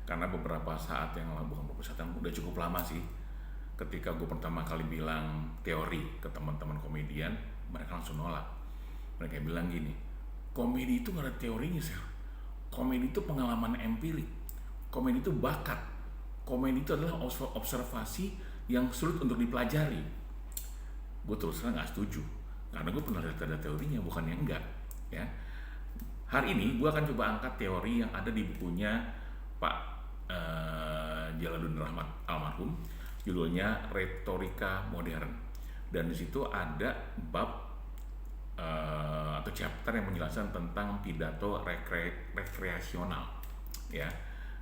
Karena beberapa saat yang lalu, bukan beberapa saat, yang udah cukup lama sih, ketika gue pertama kali bilang teori ke teman-teman komedian, mereka langsung nolak. Mereka bilang gini, komedi itu gak ada teorinya sih. Komedi itu pengalaman empirik, komedi itu bakat, komedi itu adalah observasi yang sulit untuk dipelajari. Gue terus terang nggak setuju, karena gue pernah lihat ada teorinya, bukannya enggak ya. Hari ini gue akan coba angkat teori yang ada di bukunya Pak Jalaluddin Rahmat almarhum, judulnya Retorika Modern, dan di situ ada bab atau chapter yang menjelaskan tentang pidato rekreasional ya.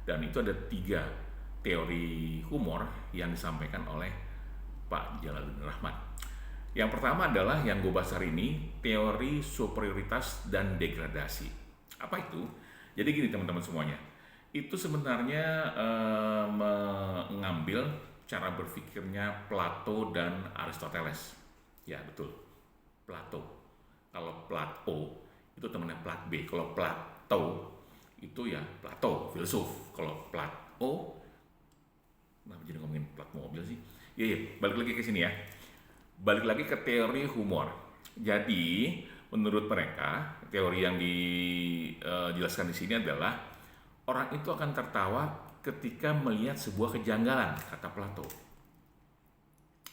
Dan itu ada 3 teori humor yang disampaikan oleh Pak Jalaluddin Rahmat. Yang pertama adalah yang gue bahas hari ini, teori superioritas dan degradasi. Apa itu? Jadi gini teman-teman semuanya, itu sebenarnya mengambil cara berpikirnya Plato dan Aristoteles. Ya betul, Plato. Kalau Plato itu temannya Plat B. Kalau Plato itu ya Plato, filsuf. Kalau Plato, kenapa jadi ngomongin plat mobil sih? Iya, balik lagi ke sini ya. Balik lagi ke teori humor. Jadi menurut mereka, teori yang dijelaskan di sini adalah orang itu akan tertawa ketika melihat sebuah kejanggalan, kata Plato,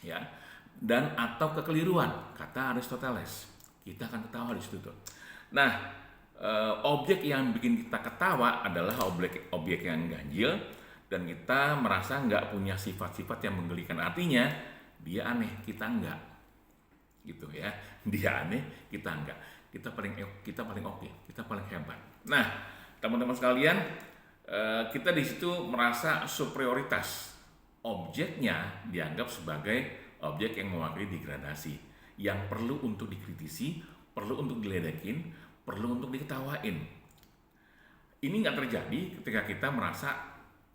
ya, dan atau kekeliruan, kata Aristoteles. Kita akan ketawa di situ tuh. Nah, objek yang bikin kita ketawa adalah objek yang ganjil, dan kita merasa nggak punya sifat-sifat yang menggelikan. Artinya dia aneh, kita enggak, gitu ya. Dia aneh, kita enggak. Kita paling oke, kita paling hebat. Nah, teman-teman sekalian, kita di situ merasa superioritas. Objeknya dianggap sebagai objek yang mewakili degradasi, yang perlu untuk dikritisi, perlu untuk diledekin, perlu untuk diketawain. Ini nggak terjadi ketika kita merasa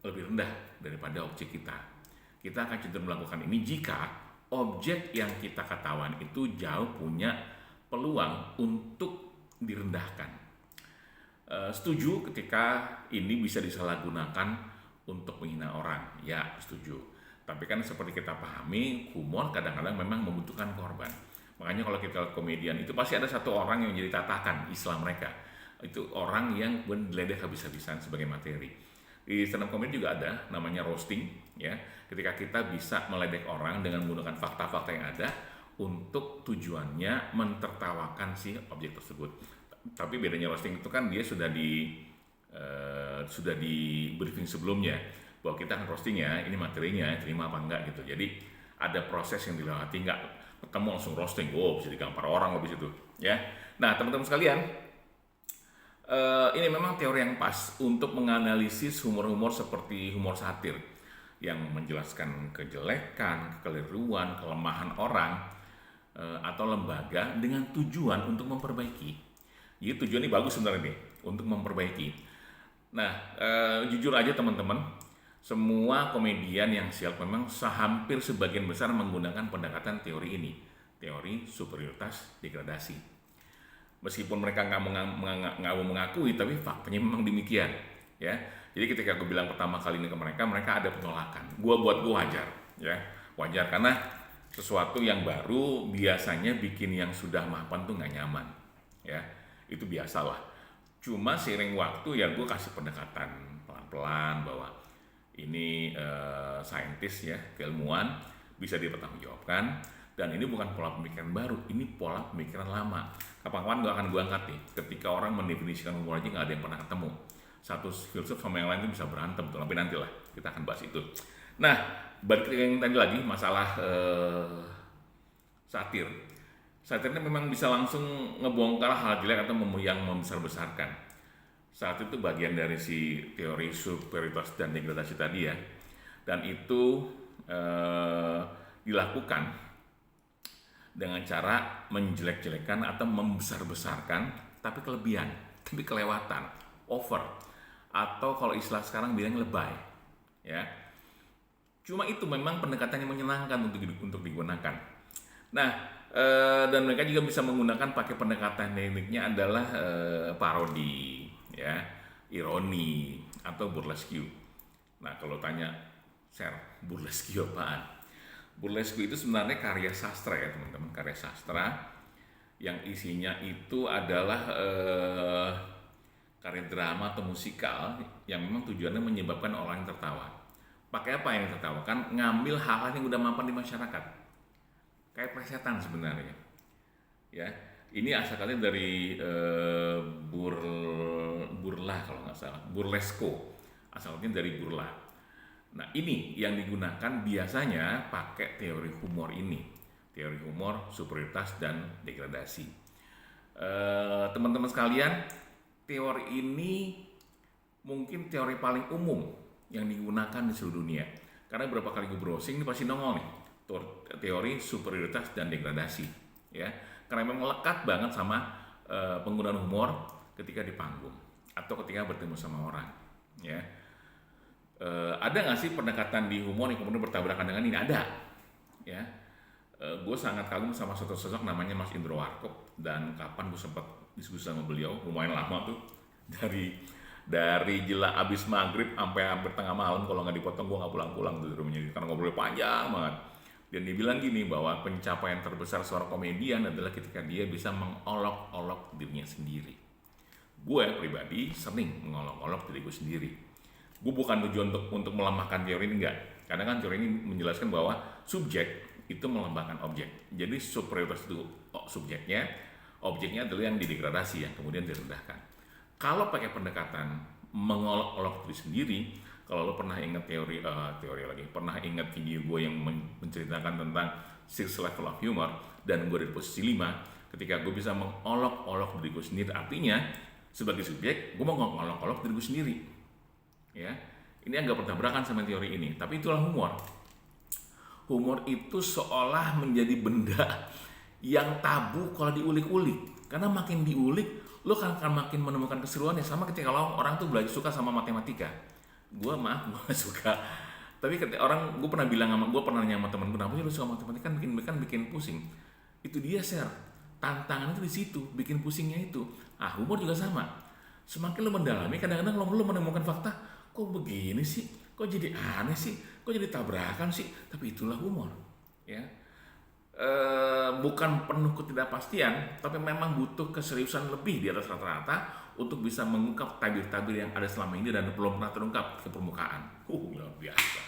lebih rendah daripada objek kita. Kita akan cenderung melakukan ini jika objek yang kita ketawain itu jauh punya peluang untuk direndahkan. Setuju ketika ini bisa disalahgunakan untuk menghina orang, ya setuju. Tapi kan seperti kita pahami, humor kadang-kadang memang membutuhkan korban. Makanya kalau kita lihat komedian itu pasti ada satu orang yang jadi tatakan Islam mereka. Itu orang yang diledek habis-habisan sebagai materi. Di stand up comedy juga ada namanya roasting ya. Ketika kita bisa meledek orang dengan menggunakan fakta-fakta yang ada untuk tujuannya mentertawakan si objek tersebut. Tapi bedanya roasting itu kan dia sudah di briefing sebelumnya bahwa kita akan roasting ya, ini materinya terima apa enggak gitu. Jadi ada proses yang dilewati, enggak ketemu langsung roasting, bisa digampar orang habis itu ya. Nah teman-teman sekalian, ini memang teori yang pas untuk menganalisis humor-humor seperti humor satir yang menjelaskan kejelekan, kekeliruan, kelemahan orang atau lembaga dengan tujuan untuk memperbaiki. Jadi tujuannya bagus sebenarnya nih, untuk memperbaiki. Nah, jujur aja teman-teman, semua komedian yang siap memang hampir sebagian besar menggunakan pendekatan teori ini, teori superioritas degradasi. Meskipun mereka nggak mau mengakui, tapi faktanya memang demikian ya. Jadi ketika gue bilang pertama kali ini ke mereka ada penolakan. Buat gue wajar ya, wajar karena sesuatu yang baru biasanya bikin yang sudah mapan tuh nggak nyaman ya, itu biasalah. Cuma seiring waktu ya gue kasih pendekatan pelan-pelan bahwa ini saintis ya, keilmuan, bisa dipertanggungjawabkan. Dan ini bukan pola pemikiran baru, ini pola pemikiran lama. Kapan-kapan gue akan gue angkat nih, ketika orang mendefinisikan humor aja nggak ada yang pernah ketemu. Satu filsuf sama yang lain itu bisa berantem tuh, tapi nantilah kita akan bahas itu. Nah, balik ke yang tadi lagi, masalah satir. Satir ini memang bisa langsung ngebongkar hal jelek atau yang membesar-besarkan. Saat itu bagian dari si teori superioritas dan degradasi tadi ya. Dan itu dilakukan dengan cara menjelek-jelekan atau membesar-besarkan, tapi kelebihan, tapi kelewatan, over, atau kalau istilah sekarang bilang lebay, ya. Cuma itu memang pendekatan yang menyenangkan untuk digunakan. Nah, dan mereka juga bisa menggunakan pakai pendekatan tekniknya adalah parodi, ya, ironi atau burlesque. Nah kalau tanya share burlesque apaan? Burlesque itu sebenarnya karya sastra ya teman-teman, karya sastra yang isinya itu adalah karya drama atau musikal yang memang tujuannya menyebabkan orang yang tertawa. Pakai apa yang tertawakan? Ngambil hal-hal yang udah mapan di masyarakat, kayak plesetan sebenarnya. Ya, ini asalnya dari burla kalau nggak salah, burlesco, asalnya dari burla. Nah ini yang digunakan biasanya pakai teori humor ini, teori humor superioritas dan degradasi. Teman-teman sekalian, teori ini mungkin teori paling umum yang digunakan di seluruh dunia. Karena beberapa kali gue browsing ini pasti nongol nih, teori superioritas dan degradasi, ya. Karena memang lekat banget sama penggunaan humor ketika di panggung atau ketika bertemu sama orang, ya. Ada nggak sih pendekatan di humor yang kemudian bertabrakan dengan ini? Ada, ya. Gue sangat kagum sama satu sosok namanya Mas Indro Warkop, dan kapan gue sempat diskusi sama beliau, lumayan lama tuh, dari jela abis maghrib sampai hampir tengah malam, kalau nggak dipotong gue nggak pulang-pulang dari rumahnya karena ngobrol panjang banget. Dan dia bilang gini, bahwa pencapaian terbesar seorang komedian adalah ketika dia bisa mengolok-olok dirinya sendiri. Gue pribadi sering mengolok-olok diri gue sendiri. Gue bukan tujuan untuk melemahkan teori ini, enggak. Karena kan teori ini menjelaskan bahwa subjek itu melembahkan objek. Jadi superioritas itu subjeknya, objeknya adalah yang didegradasi, yang kemudian direndahkan. Kalau pakai pendekatan mengolok-olok diri sendiri, kalau lo pernah ingat pernah ingat video gue yang menceritakan tentang 6 level of humor, dan gue di posisi 5, ketika gue bisa mengolok-olok diri gue sendiri, artinya sebagai subjek gue mau mengolok-olok diri gue sendiri, ya. Ini agak bertabrakan sama teori ini, tapi itulah humor. Humor itu seolah menjadi benda yang tabu kalau diulik-ulik, karena makin diulik lo akan makin menemukan keseruannya. Sama ketika kalau orang tuh belajar suka sama matematika, gue suka, tapi ketika orang, gue pernah nanya sama temen gue, kenapa sih lo suka matematika, kan bikin pusing. Itu dia share, tantangan itu di situ, bikin pusingnya itu. Humor juga sama. Semakin lo mendalami, kadang-kadang lo menemukan fakta, kok begini sih, kok jadi aneh sih, kok jadi tabrakan sih. Tapi itulah humor, ya. Bukan penuh ketidakpastian, tapi memang butuh keseriusan lebih di atas rata-rata untuk bisa mengungkap tabir-tabir yang ada selama ini dan belum pernah terungkap ke permukaan. Luar biasa.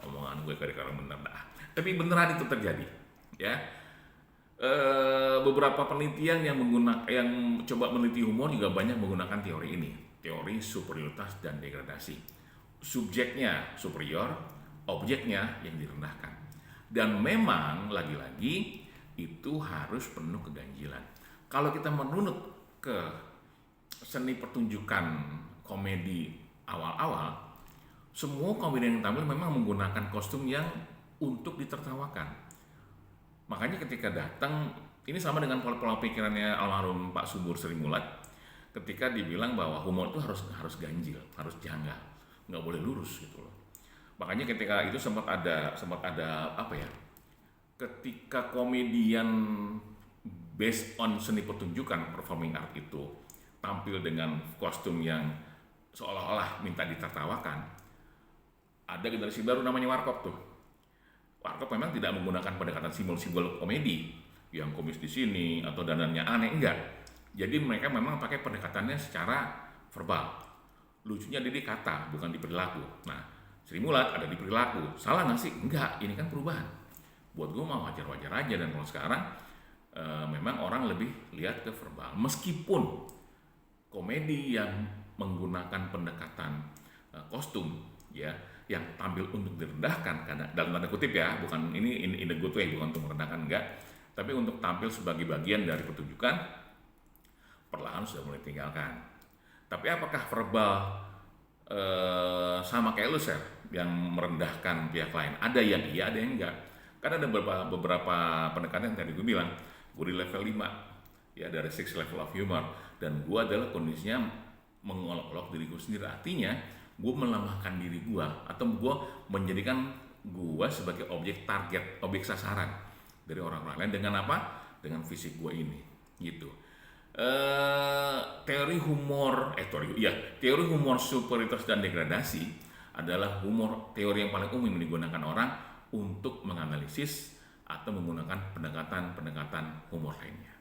Omongan gue kadang-kadang bener dah. Tapi beneran itu terjadi, ya. Beberapa penelitian yang coba meneliti humor juga banyak menggunakan teori ini, teori superioritas dan degradasi. Subjeknya superior, objeknya yang direndahkan. Dan memang lagi-lagi itu harus penuh keganjilan. Kalau kita merunut ke seni pertunjukan komedi awal-awal, semua komedian yang tampil memang menggunakan kostum yang untuk ditertawakan. Makanya ketika datang, ini sama dengan pola pikirannya almarhum Pak Subur Sri Mulat, ketika dibilang bahwa humor itu harus ganjil, harus janggal, nggak boleh lurus gitu loh. Makanya ketika itu sempat ada apa ya? Ketika komedian based on seni pertunjukan, performing art itu tampil dengan kostum yang seolah-olah minta ditertawakan, ada generasi baru namanya Warkop tuh. Warkop memang tidak menggunakan pendekatan simbol-simbol komedi yang komis di sini atau dandannya aneh, enggak. Jadi mereka memang pakai pendekatannya secara verbal. Lucunya di kata, bukan di perilaku. Nah, Sri Mulat ada di perilaku, salah nggak sih? Enggak, ini kan perubahan. Buat gue mah wajar-wajar aja, dan kalau sekarang memang orang lebih lihat ke verbal. Meskipun komedi yang menggunakan pendekatan kostum, ya, yang tampil untuk direndahkan, karena dalam tanda kutip ya, bukan ini in the good way, bukan untuk merendahkan, enggak, tapi untuk tampil sebagai bagian dari pertunjukan, perlahan sudah mulai tinggalkan. Tapi apakah verbal sama kayak lu share yang merendahkan pihak lain? Ada yang iya, ada yang enggak. Karena ada beberapa pendekatan yang tadi gue bilang, gue di level 5 ya, dari 6 level of humor, dan gue adalah kondisinya mengolok-olok diri gue sendiri. Artinya gue melemahkan diri gue, atau gue menjadikan gue sebagai objek target, objek sasaran dari orang-orang lain. Dengan apa? Dengan fisik gue ini, gitu. Teori humor superioritas dan degradasi adalah humor, teori yang paling umum yang digunakan orang untuk menganalisis atau menggunakan pendekatan-pendekatan humor lainnya.